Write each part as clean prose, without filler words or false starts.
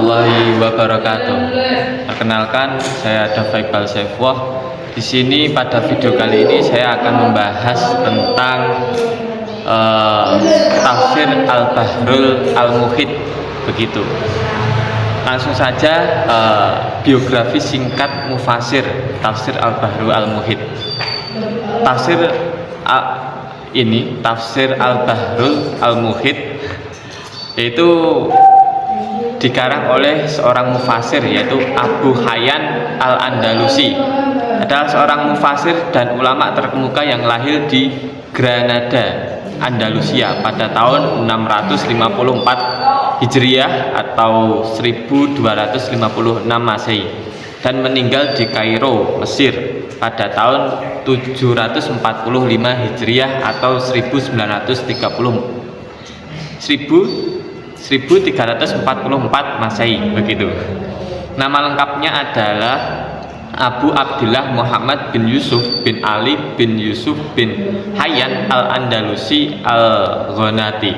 warahmatullahi wabarakatuh. Perkenalkan, saya Dafaibal Saifullah. Di sini pada video kali ini saya akan membahas tentang tafsir Al-Bahrul Al-Muhit. Begitu. Langsung saja biografi singkat mufasir tafsir Al-Bahrul Al-Muhit. Tafsir Al-Bahrul Al-Muhit yaitu dikarang oleh seorang mufasir, yaitu Abu Hayyan Al-Andalusi. Adalah seorang mufasir dan ulama terkemuka yang lahir di Granada, Andalusia pada tahun 654 Hijriah atau 1256 Masehi dan meninggal di Kairo, Mesir pada tahun 745 Hijriah atau 1344 Masehi begitu. Nama lengkapnya adalah Abu Abdullah Muhammad bin Yusuf bin Ali bin Yusuf bin Hayyan Al-Andalusi Al-Ghanati.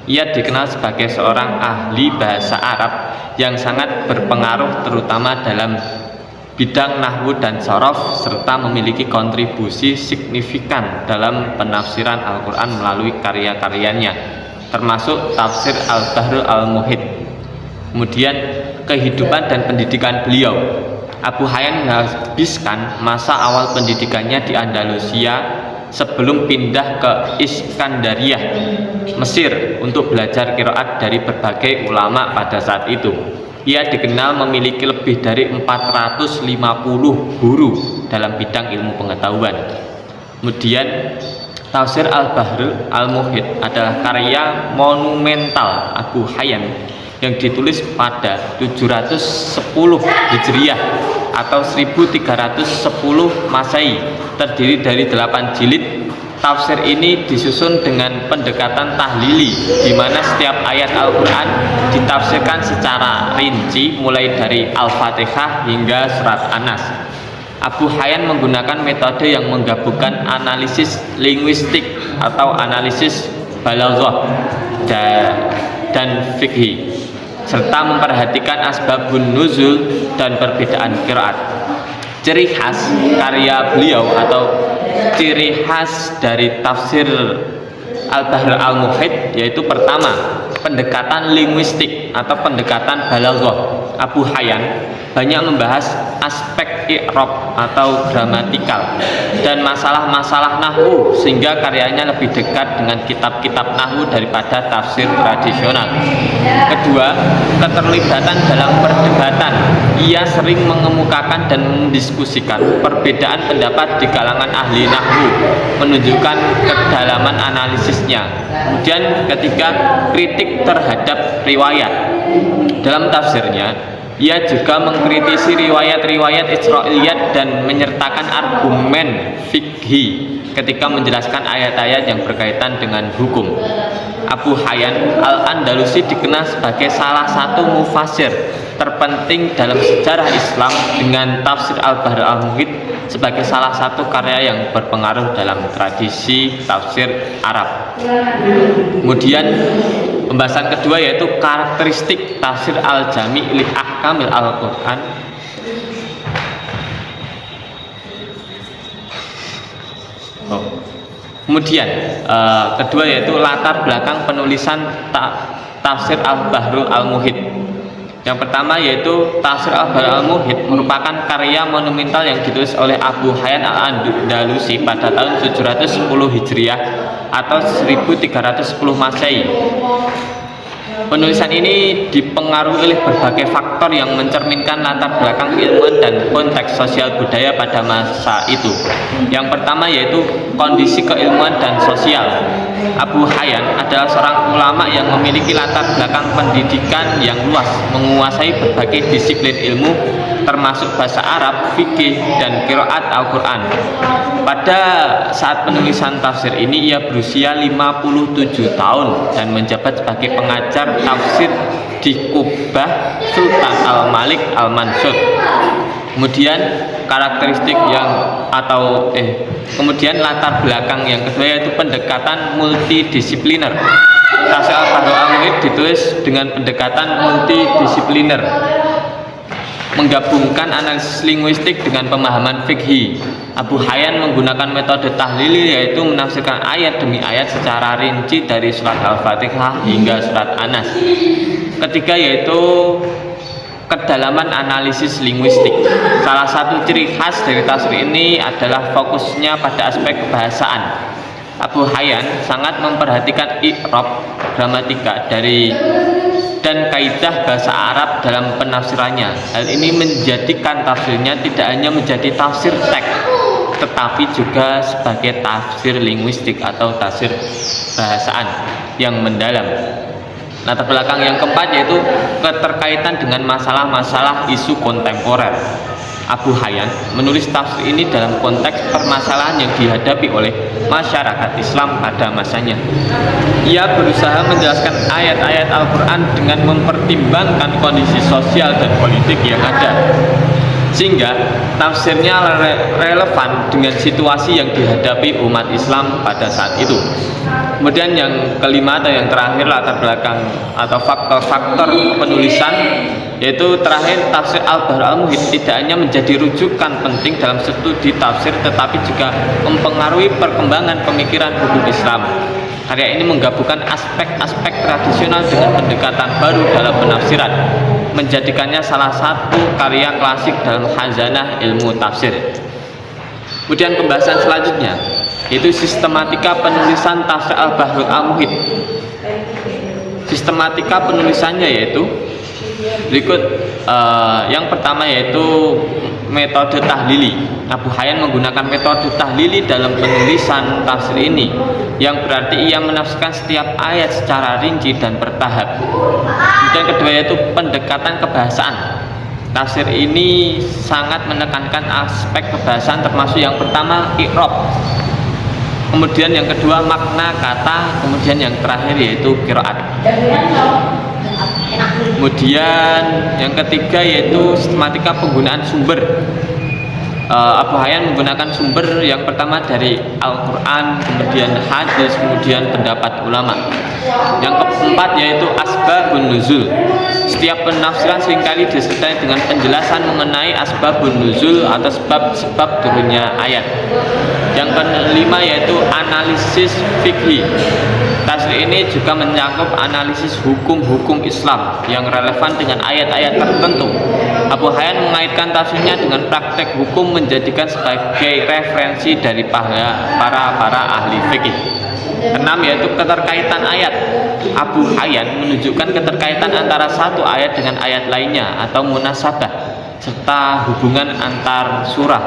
Ia dikenal sebagai seorang ahli bahasa Arab yang sangat berpengaruh terutama dalam bidang nahwu dan sorof, serta memiliki kontribusi signifikan dalam penafsiran Al-Quran melalui karya-karyanya termasuk tafsir Al-Bahrul Al-Muhit. Kemudian kehidupan dan pendidikan beliau. Abu Hayyan menghabiskan masa awal pendidikannya di Andalusia sebelum pindah ke Iskandariah, Mesir untuk belajar qiraat dari berbagai ulama pada saat itu. Ia dikenal memiliki lebih dari 450 guru dalam bidang ilmu pengetahuan. Kemudian tafsir Al-Bahrul Al-Muhit adalah karya monumental Abu Hayyan yang ditulis pada 710 Hijriah atau 1310 Masehi, terdiri dari 8 jilid. Tafsir ini disusun dengan pendekatan tahlili, di mana setiap ayat Al-Quran ditafsirkan secara rinci mulai dari Al-Fatihah hingga surat An-Nas. Abu Hayyan menggunakan metode yang menggabungkan analisis linguistik atau analisis balaghah dan fikih, serta memperhatikan asbabun nuzul dan perbedaan qiraat. Ciri khas karya beliau atau ciri khas dari tafsir Al-Bahrul Al-Muhit yaitu pertama, pendekatan linguistik atau pendekatan balaghah. Abu Hayyan banyak membahas aspek i'rab atau gramatikal dan masalah-masalah nahwu, sehingga karyanya lebih dekat dengan kitab-kitab nahwu daripada tafsir tradisional. Kedua, keterlibatan dalam perdebatan. Ia sering mengemukakan dan mendiskusikan perbedaan pendapat di kalangan ahli nahwu, menunjukkan kedalaman analisisnya. Kemudian ketiga, kritik terhadap riwayat. Dalam tafsirnya, ia juga mengkritisi riwayat-riwayat Israiliyat dan menyertakan argumen fikih ketika menjelaskan ayat-ayat yang berkaitan dengan hukum. Abu Hayyan Al-Andalusi dikenal sebagai salah satu mufasir terpenting dalam sejarah Islam, dengan tafsir Al-Bahrul Al-Muhit sebagai salah satu karya yang berpengaruh dalam tradisi tafsir Arab. Kemudian pembahasan kedua yaitu karakteristik tafsir Al-Jami' li Ahkamil Al-Quran. Kemudian kedua yaitu latar belakang penulisan tafsir Al-Bahrul Al-Muhit. Yang pertama yaitu tafsir Al-Bahrul Al-Muhit merupakan karya monumental yang ditulis oleh Abu Hayyan Al-Andalusi pada tahun 710 Hijriah atau 1310 Masehi. Penulisan ini dipengaruhi oleh berbagai faktor yang mencerminkan latar belakang ilmuwan dan konteks sosial budaya pada masa itu. Yang pertama yaitu kondisi keilmuan dan sosial. Abu Hayyan adalah seorang ulama yang memiliki latar belakang pendidikan yang luas, menguasai berbagai disiplin ilmu termasuk bahasa Arab, fikih, dan qiraat Al-Quran. Pada saat penulisan tafsir ini ia berusia 57 tahun dan menjabat sebagai pengajar tafsir di Kubah Sultan Al-Malik Al-Mansur. Kemudian karakteristik kemudian latar belakang yang kedua yaitu pendekatan multidisipliner. Tafsir Al-Bahrul Al-Muhit ditulis dengan pendekatan multidisipliner, menggabungkan analisis linguistik dengan pemahaman fikih. Abu Hayyan menggunakan metode tahlili, yaitu menafsirkan ayat demi ayat secara rinci dari surat Al-Fatihah hingga surat An-Nas. Ketiga yaitu kedalaman analisis linguistik. Salah satu ciri khas dari tafsir ini adalah fokusnya pada aspek kebahasaan. Abu Hayyan sangat memperhatikan i'rab, gramatika dan kaidah bahasa Arab dalam penafsirannya. Hal ini menjadikan tafsirnya tidak hanya menjadi tafsir teks, tetapi juga sebagai tafsir linguistik atau tafsir bahasaan yang mendalam. Latar belakang yang keempat yaitu keterkaitan dengan masalah-masalah isu kontemporer. Abu Hayyan menulis tafsir ini dalam konteks permasalahan yang dihadapi oleh masyarakat Islam pada masanya. Ia berusaha menjelaskan ayat-ayat Al-Quran dengan mempertimbangkan kondisi sosial dan politik yang ada, sehingga tafsirnya relevan dengan situasi yang dihadapi umat Islam pada saat itu. Kemudian yang kelima atau yang terakhir, latar belakang atau faktor-faktor penulisan, yaitu terakhir tafsir Al-Bahrul Al-Muhit tidak hanya menjadi rujukan penting dalam studi tafsir, tetapi juga mempengaruhi perkembangan pemikiran hukum Islam. Karya ini menggabungkan aspek-aspek tradisional dengan pendekatan baru dalam penafsiran, menjadikannya salah satu karya klasik dalam khazanah ilmu tafsir. Kemudian pembahasan selanjutnya yaitu sistematika penulisan tafsir Al-Bahrul Al-Muhit. Sistematika penulisannya yaitu berikut. Yang pertama yaitu metode tahlili. Abu Hayyan menggunakan metode tahlili dalam penulisan tafsir ini, yang berarti ia menafsirkan setiap ayat secara rinci dan bertahap. Kemudian kedua yaitu pendekatan kebahasaan. Tafsir ini sangat menekankan aspek kebahasaan, termasuk yang pertama i'rab, kemudian yang kedua makna kata, kemudian yang terakhir yaitu qiraat. Kemudian yang ketiga yaitu sistematika penggunaan sumber. Abu Hayyan menggunakan sumber yang pertama dari Al-Quran, kemudian hadis, kemudian pendapat ulama. Yang keempat yaitu asbabun nuzul. Setiap penafsiran seringkali disertai dengan penjelasan mengenai asbabun nuzul atau sebab-sebab turunnya ayat. Yang kelima yaitu analisis fikih. Tafsir ini juga mencakup analisis hukum-hukum Islam yang relevan dengan ayat-ayat tertentu. Abu Hayyan mengaitkan tafsirnya dengan praktek hukum, menjadikan sebagai referensi dari para ahli fikih. Keenam yaitu keterkaitan ayat. Abu Hayyan menunjukkan keterkaitan antara satu ayat dengan ayat lainnya atau munasabah, serta hubungan antar surah,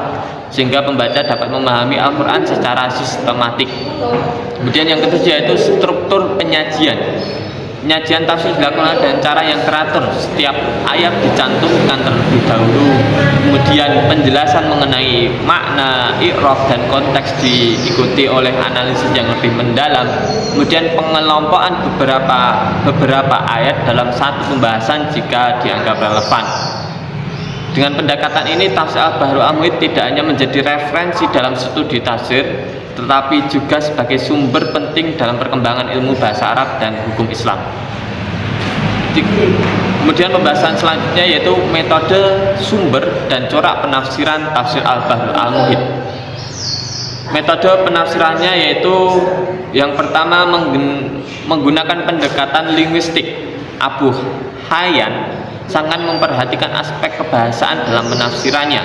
sehingga pembaca dapat memahami Al-Quran secara sistematik. Kemudian yang ketujuh yaitu struktur penyajian. Penyajian tafsir dilakukan dengan cara yang teratur. Setiap ayat dicantumkan terlebih dahulu, kemudian penjelasan mengenai makna, i'rab, dan konteks diikuti oleh analisis yang lebih mendalam. Kemudian pengelompokan beberapa ayat dalam satu pembahasan jika dianggap relevan. Dengan pendekatan ini, tafsir Al-Bahrul Al-Muhit tidak hanya menjadi referensi dalam studi tafsir, tetapi juga sebagai sumber penting dalam perkembangan ilmu bahasa Arab dan hukum Islam. Kemudian pembahasan selanjutnya yaitu metode, sumber, dan corak penafsiran tafsir Al-Bahrul Al-Muhit. Metode penafsirannya yaitu yang pertama menggunakan pendekatan linguistik. Abu Hayyan sangat memperhatikan aspek kebahasaan dalam penafsirannya.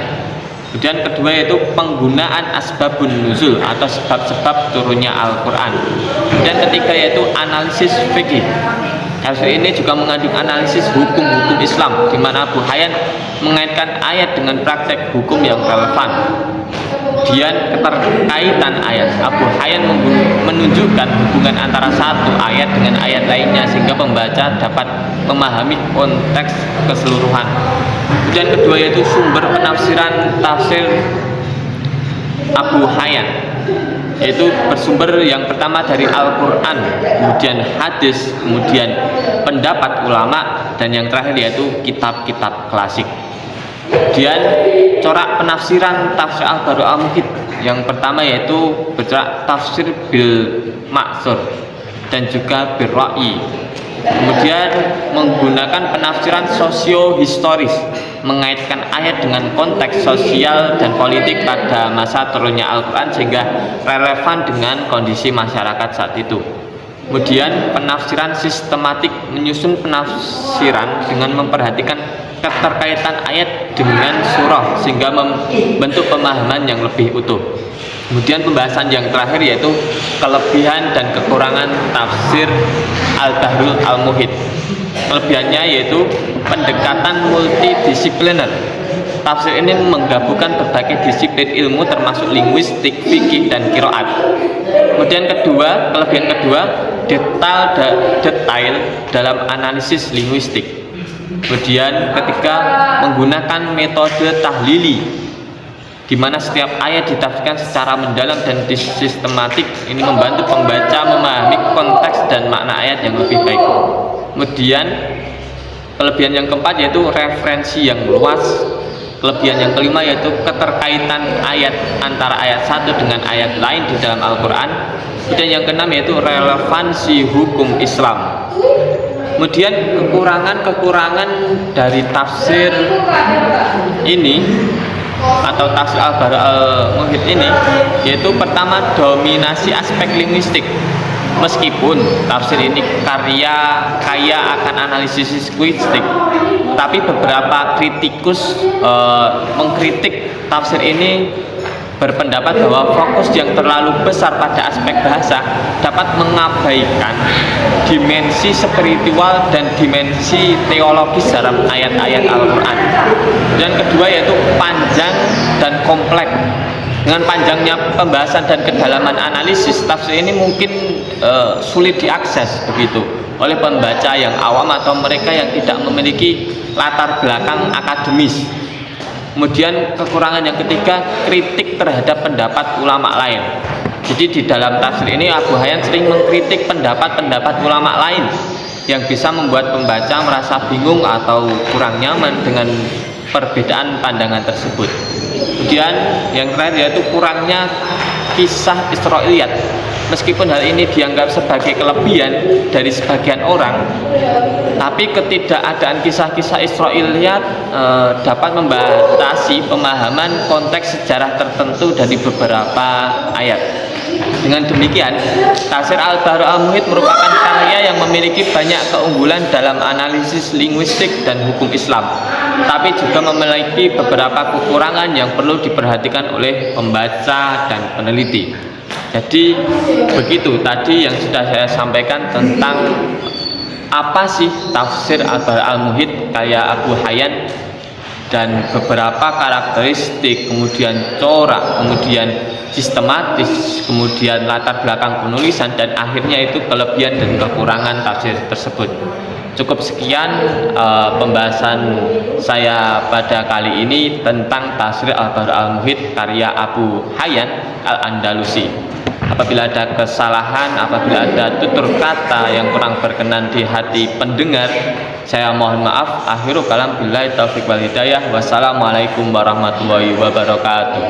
Kemudian kedua yaitu penggunaan asbabun nuzul atau sebab-sebab turunnya Al-Quran. Kemudian ketiga yaitu analisis fikih. Tafsir ini juga mengandung analisis hukum-hukum Islam, di mana Abu Hayyan mengaitkan ayat dengan praktek hukum yang relevan. Kemudian keterkaitan ayat. Abu Hayyan menunjukkan hubungan antara satu ayat dengan ayat lainnya, sehingga pembaca dapat memahami konteks keseluruhan. Kemudian kedua yaitu sumber penafsiran tafsir Abu Hayyan, yaitu bersumber yang pertama dari Al-Quran, kemudian hadis, kemudian pendapat ulama, dan yang terakhir yaitu kitab-kitab klasik. Kemudian corak penafsiran tafsir Al-Bahrul Al-Muhit yang pertama yaitu bercorak tafsir bil maksur. dan juga birra'i. Kemudian menggunakan penafsiran sosio-historis, mengaitkan ayat dengan konteks sosial dan politik pada masa turunnya Al-Quran sehingga relevan dengan kondisi masyarakat saat itu. Kemudian penafsiran sistematik, menyusun penafsiran dengan memperhatikan keterkaitan ayat dengan surah sehingga membentuk pemahaman yang lebih utuh. Kemudian pembahasan yang terakhir yaitu kelebihan dan kekurangan tafsir Al-Bahrul Al-Muhit. Kelebihannya yaitu pendekatan multidisipliner. Tafsir ini menggabungkan berbagai disiplin ilmu termasuk linguistik, fikih, dan qiraat. Kemudian kelebihan kedua, detail dalam analisis linguistik. Kemudian ketiga, menggunakan metode tahlili, di mana setiap ayat ditafsirkan secara mendalam dan sistematik. Ini membantu pembaca memahami konteks dan makna ayat yang lebih baik. Kemudian kelebihan yang keempat yaitu referensi yang luas. Kelebihan yang kelima yaitu keterkaitan ayat antara ayat satu dengan ayat lain di dalam Al-Quran. Kemudian yang keenam yaitu relevansi hukum Islam. Kemudian kekurangan dari tafsir ini atau tafsir Al-Bahrul Al-Muhit ini yaitu pertama, dominasi aspek linguistik. Meskipun tafsir ini kaya akan analisis linguistik, tapi beberapa kritikus mengkritik tafsir ini berpendapat bahwa fokus yang terlalu besar pada aspek bahasa dapat mengabaikan dimensi spiritual dan dimensi teologis dalam ayat-ayat Al-Quran. Dan kedua yaitu panjang dan kompleks. Dengan panjangnya pembahasan dan kedalaman analisis, tafsir ini mungkin sulit diakses begitu oleh pembaca yang awam atau mereka yang tidak memiliki latar belakang akademis. Kemudian kekurangan yang ketiga, kritik terhadap pendapat ulama lain. Jadi di dalam tafsir ini Abu Hayyan sering mengkritik pendapat-pendapat ulama lain yang bisa membuat pembaca merasa bingung atau kurang nyaman dengan perbedaan pandangan tersebut. Kemudian yang terakhir yaitu kurangnya kisah Israiliyat. Meskipun hal ini dianggap sebagai kelebihan dari sebagian orang, tapi ketidakadaan kisah-kisah Israiliyat dapat membatasi pemahaman konteks sejarah tertentu dari beberapa ayat. Dengan demikian, tafsir Al-Bahrul Al-Muhit merupakan karya yang memiliki banyak keunggulan dalam analisis linguistik dan hukum Islam, tapi juga memiliki beberapa kekurangan yang perlu diperhatikan oleh pembaca dan peneliti. Jadi begitu tadi yang sudah saya sampaikan tentang apa sih tafsir Al-Bahrul Al-Muhit karya Abu Hayyan dan beberapa karakteristik, kemudian corak, kemudian sistematis, kemudian latar belakang penulisan, dan akhirnya itu kelebihan dan kekurangan tafsir tersebut. Cukup sekian pembahasan saya pada kali ini tentang tafsir Al-Bahrul Al-Muhit karya Abu Hayyan Al-Andalusi. Apabila ada kesalahan, apabila ada tutur kata yang kurang berkenan di hati pendengar, saya mohon maaf. Akhirul kalam, billahi taufiq wal hidayah. Wassalamualaikum warahmatullahi wabarakatuh.